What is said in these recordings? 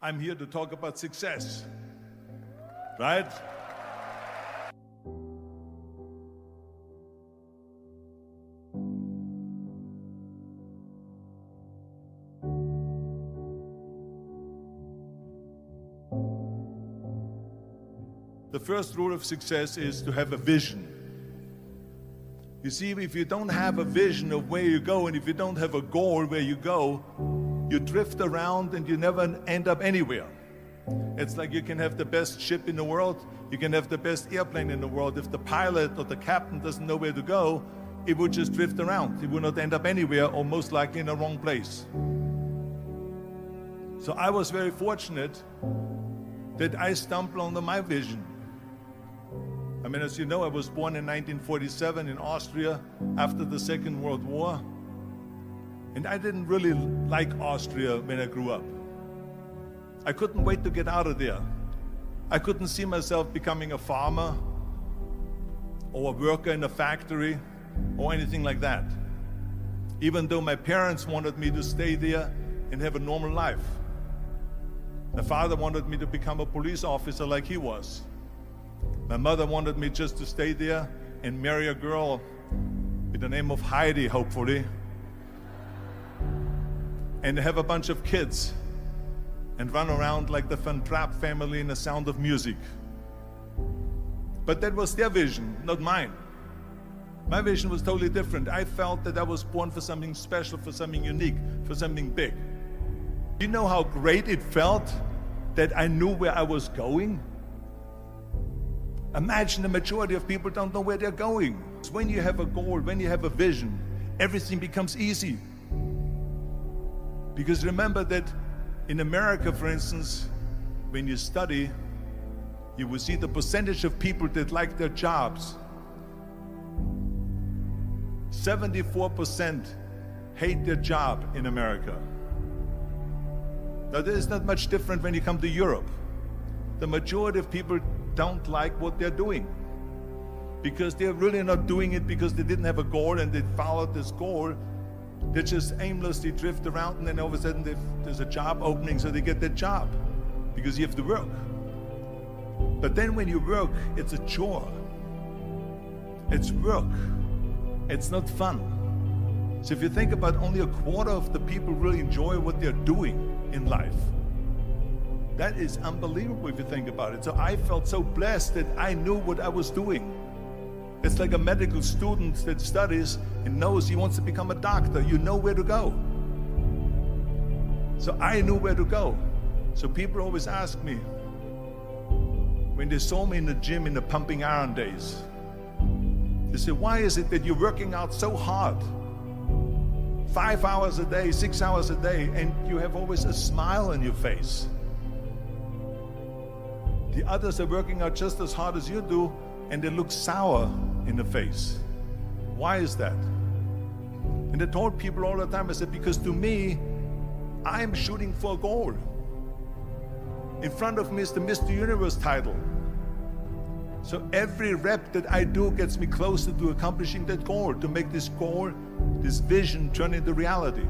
I'm here to talk about success, right? The first rule of success is to have a vision. You see, if you don't have a vision of where you go, and if you don't have a goal where you go, you drift around and you never end up anywhere. It's like you can have the best ship in the world, you can have the best airplane in the world. If the pilot or the captain doesn't know where to go, it would just drift around. It would not end up anywhere, or most likely in the wrong place. So I was very fortunate that I stumbled onto my vision. I mean, as you know, I was born in 1947 in Austria after the Second World War. And I didn't really like Austria when I grew up. I couldn't wait to get out of there. I couldn't see myself becoming a farmer or a worker in a factory or anything like that. Even though my parents wanted me to stay there and have a normal life. My father wanted me to become a police officer like he was. My mother wanted me just to stay there and marry a girl with the name of Heidi, hopefully, and have a bunch of kids and run around like the Van Trapp family in The Sound of Music. But that was their vision, not mine. My vision was totally different. I felt that I was born for something special, for something unique, for something big. You know how great it felt that I knew where I was going? Imagine the majority of people don't know where they're going. When you have a goal, when you have a vision, everything becomes easy. Because remember that in America, for instance, when you study, you will see the percentage of people that like their jobs. 74% hate their job in America. Now, there's not much different when you come to Europe. The majority of people don't like what they're doing because they're really not doing it because they didn't have a goal and they followed this goal. They just aimlessly drift around, and then all of a sudden there's a job opening, so they get that job because you have to work. But then when you work, it's a chore. It's work. It's not fun. So if you think about, only a quarter of the people really enjoy what they're doing in life. That is unbelievable if you think about it. So I felt so blessed that I knew what I was doing. It's like a medical student that studies and knows he wants to become a doctor. You know where to go. So I knew where to go. So people always ask me, when they saw me in the gym in the pumping iron days, they say, why is it that you're working out so hard? 5 hours a day, 6 hours a day, and you have always a smile on your face. The others are working out just as hard as you do, and they look sour in the face. Why is that? And I told people all the time, I said, because to me, I'm shooting for a goal. In front of me is the Mr. Universe title. So every rep that I do gets me closer to accomplishing that goal, to make this goal, this vision, turn into reality.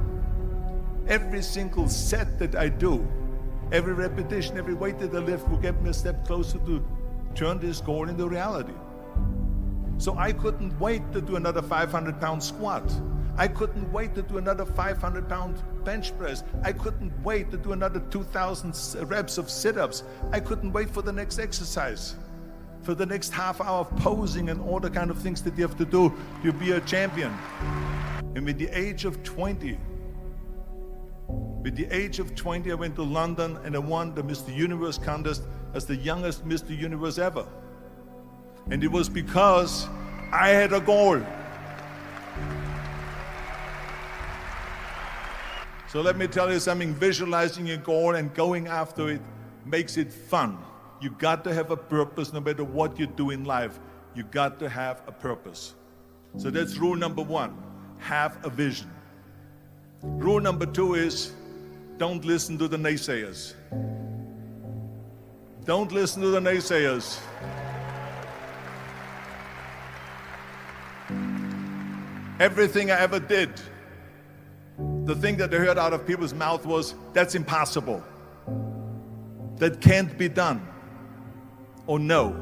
Every single set that I do, every repetition, every weight that I lift will get me a step closer to turn this goal into reality. So I couldn't wait to do another 500-pound squat. I couldn't wait to do another 500-pound bench press. I couldn't wait to do another 2,000 reps of sit-ups. I couldn't wait for the next exercise, for the next half hour of posing and all the kind of things that you have to do to be a champion. And with the age of 20, I went to London and I won the Mr. Universe contest as the youngest Mr. Universe ever. And it was because I had a goal. So let me tell you something, visualizing a goal and going after it makes it fun. You got to have a purpose no matter what you do in life. You got to have a purpose. So that's rule number one, have a vision. Rule number two is, don't listen to the naysayers. Don't listen to the naysayers. Everything I ever did, the thing that I heard out of people's mouth was, that's impossible. that can't be done or no.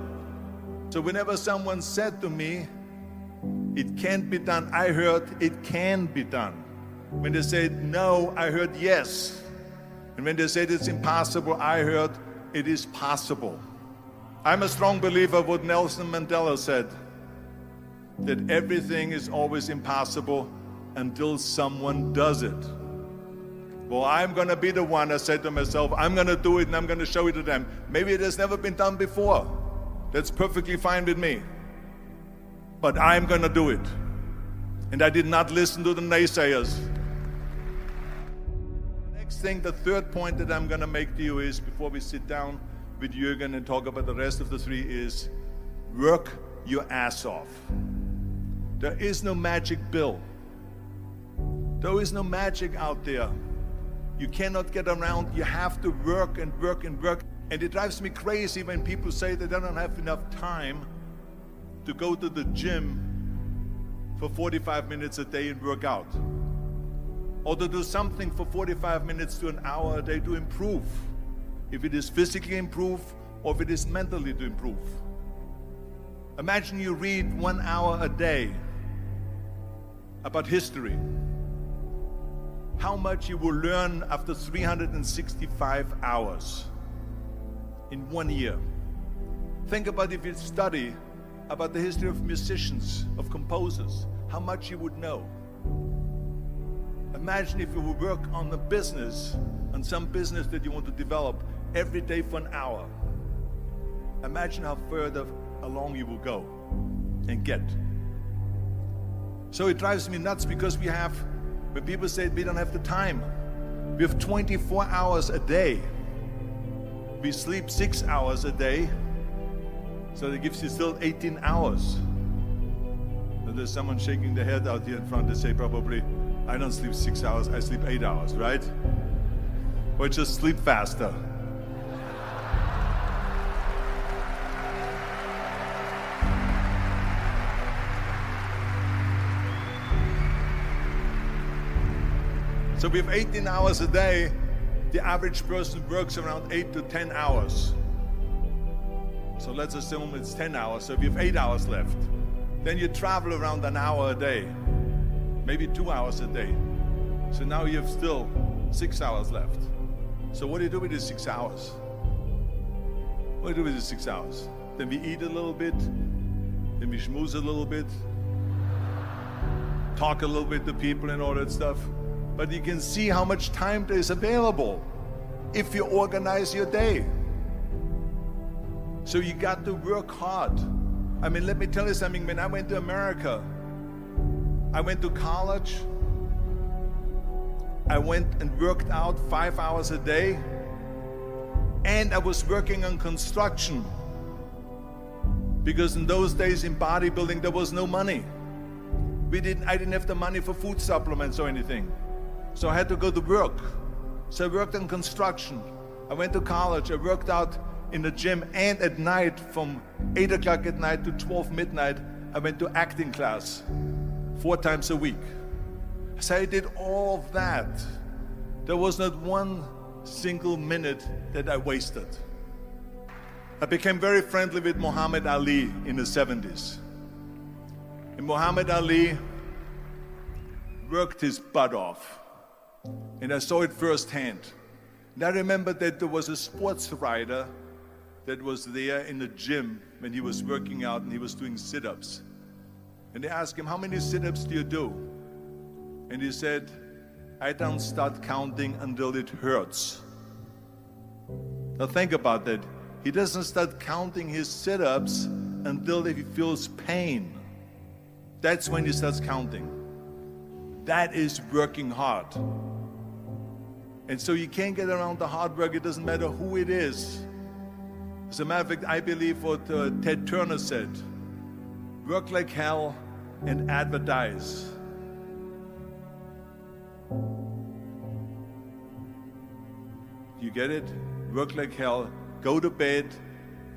So whenever someone said to me, it can't be done, I heard it can be done. When they said no, I heard yes. And when they said it's impossible, I heard it is possible. I'm a strong believer of what Nelson Mandela said, that everything is always impossible until someone does it. Well, I'm going to be the one, I said to myself, I'm going to do it and I'm going to show it to them. Maybe it has never been done before. That's perfectly fine with me. But I'm going to do it. And I did not listen to the naysayers. The next thing, the third point that I'm going to make to you is, before we sit down with Jürgen and talk about the rest of the three, is work your ass off. There is no magic pill. There is no magic out there. You cannot get around. You have to work and work and work. And it drives me crazy when people say that they don't have enough time to go to the gym for 45 minutes a day and work out. Or to do something for 45 minutes to an hour a day to improve. If it is physically improve or if it is mentally to improve. Imagine you read 1 hour a day about history. How much you will learn after 365 hours in 1 year. Think about if you study about the history of musicians, of composers, how much you would know. Imagine if you would work on a business, on some business that you want to develop every day for an hour. Imagine how further along you will go and get. So it drives me nuts because when people say we don't have the time, we have 24 hours a day. We sleep 6 hours a day, so that gives you still 18 hours. Now there's someone shaking their head out here in front. They say probably, I don't sleep 6 hours, I sleep 8 hours, right? Or just sleep faster. So we have 18 hours a day. The average person works around 8 to 10 hours. So let's assume it's 10 hours, so we have 8 hours left. Then you travel around an hour a day, maybe 2 hours a day. So now you have still 6 hours left. So what do you do with these 6 hours? What do you do with these 6 hours? Then we eat a little bit, then we schmooze a little bit, talk a little bit to people and all that stuff. But you can see how much time there is available if you organize your day. So you got to work hard. I mean, let me tell you something. When I went to America, I went to college. I went and worked out 5 hours a day. And I was working on construction. Because in those days in bodybuilding, there was no money. I didn't have the money for food supplements or anything. So I had to go to work. So I worked on construction. I went to college. I worked out in the gym, and at night from 8 o'clock at night to 12 midnight, I went to acting class 4 times a week. So I did all of that. There was not one single minute that I wasted. I became very friendly with Muhammad Ali in the 70s. And Muhammad Ali worked his butt off. And I saw it firsthand. And I remember that there was a sports writer that was there in the gym when he was working out and he was doing sit-ups. And they asked him, how many sit-ups do you do? And he said, I don't start counting until it hurts. Now think about that. He doesn't start counting his sit-ups until he feels pain. That's when he starts counting. That is working hard. And so you can't get around the hard work. It doesn't matter who it is. As a matter of fact, I believe what Ted Turner said, work like hell and advertise. You get it? Work like hell, go to bed,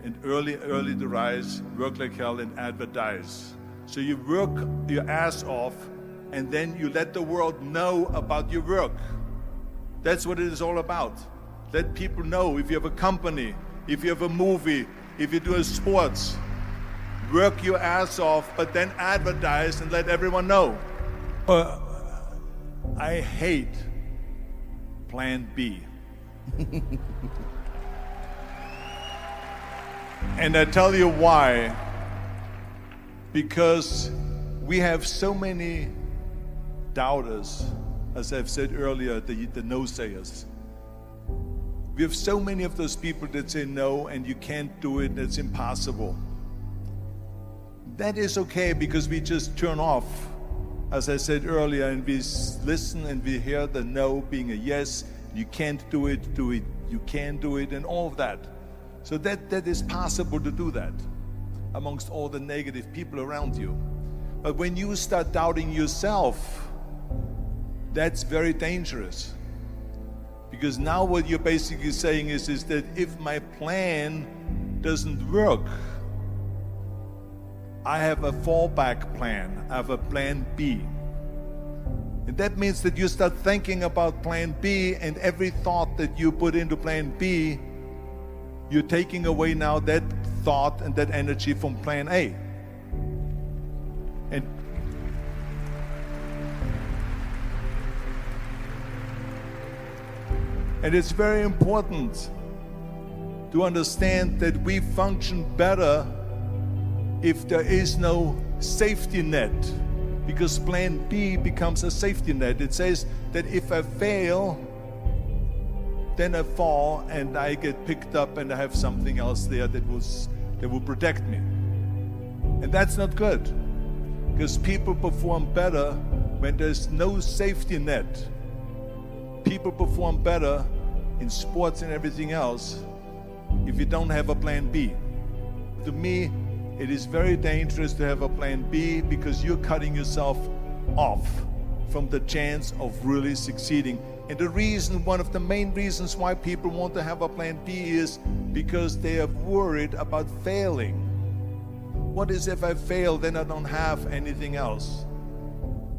and early to rise, work like hell and advertise. So you work your ass off, and then you let the world know about your work. That's what it is all about. Let people know. If you have a company, if you have a movie, if you do a sports, work your ass off, but then advertise and let everyone know. I hate Plan B. And I tell you why. Because we have so many doubters, as I've said earlier, the no-sayers. We have so many of those people that say no, and you can't do it, it's impossible. That is okay, because we just turn off, as I said earlier, and we listen and we hear the no being a yes. You can't do it, you can do it, and all of that. So that is possible to do that amongst all the negative people around you. But when you start doubting yourself, that's very dangerous. Because now what you're basically saying is that if my plan doesn't work, I have a fallback plan, I have a plan B. And that means that you start thinking about plan B, and every thought that you put into plan B, you're taking away now that thought and that energy from plan A. And it's very important to understand that we function better if there is no safety net, because plan B becomes a safety net. It says that if I fail, then I fall and I get picked up and I have something else there that will protect me. And that's not good, because people perform better when there's no safety net. People perform better in sports and everything else if you don't have a plan B. To me, it is very dangerous to have a plan B, because you're cutting yourself off from the chance of really succeeding. And the reason, one of the main reasons why people want to have a plan B is because they are worried about failing. What is if I fail, then I don't have anything else?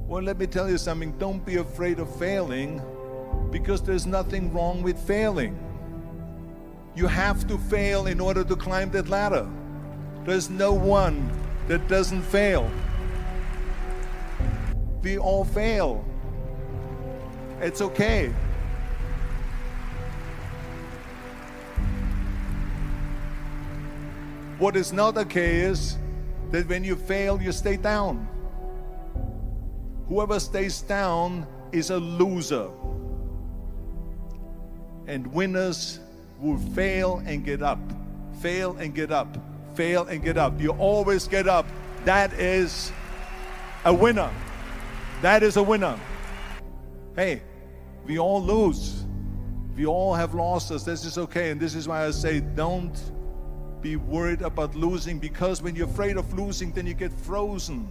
Well, let me tell you something. Don't be afraid of failing, because there's nothing wrong with failing. You have to fail in order to climb that ladder. There's no one that doesn't fail. We all fail. It's okay. What is not okay is that when you fail, you stay down. Whoever stays down is a loser. And winners will fail and get up, fail and get up, fail and get up. You always get up. That is a winner. That is a winner. Hey, we all lose. We all have losses. This is okay. And this is why I say don't be worried about losing, because when you're afraid of losing, then you get frozen.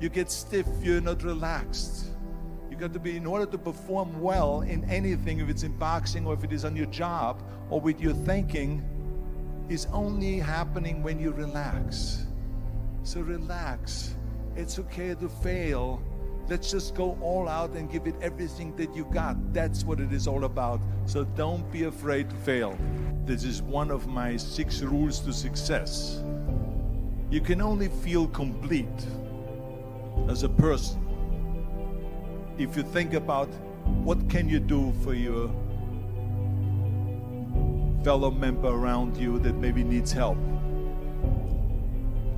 You get stiff. You're not relaxed. You got to be, in order to perform well in anything, if it's in boxing or if it is on your job or with your thinking, is only happening when you relax. So relax. It's okay to fail. Let's just go all out and give it everything that you got. That's what it is all about. So don't be afraid to fail. This is one of my 6 rules to success. You can only feel complete as a person if you think about what can you do for your fellow member around you that maybe needs help.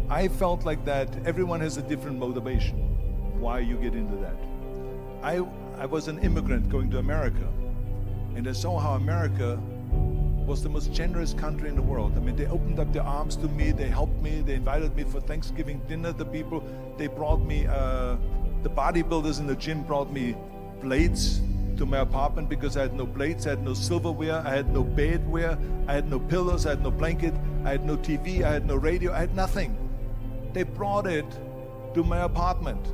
I felt like that. Everyone has a different motivation why you get into that. I was an immigrant going to America, and I saw how America was the most generous country in the world. I mean, they opened up their arms to me, they helped me, they invited me for Thanksgiving dinner. The people, they brought me, the bodybuilders in the gym brought me plates to my apartment because I had no plates, I had no silverware, I had no bedware, I had no pillows, I had no blanket, I had no TV, I had no radio, I had nothing. They brought it to my apartment.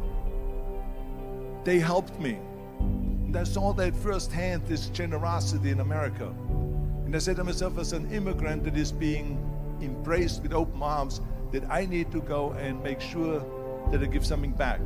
They helped me. And I saw that firsthand, this generosity in America. And I said to myself, as an immigrant that is being embraced with open arms, that I need to go and make sure that I give something back.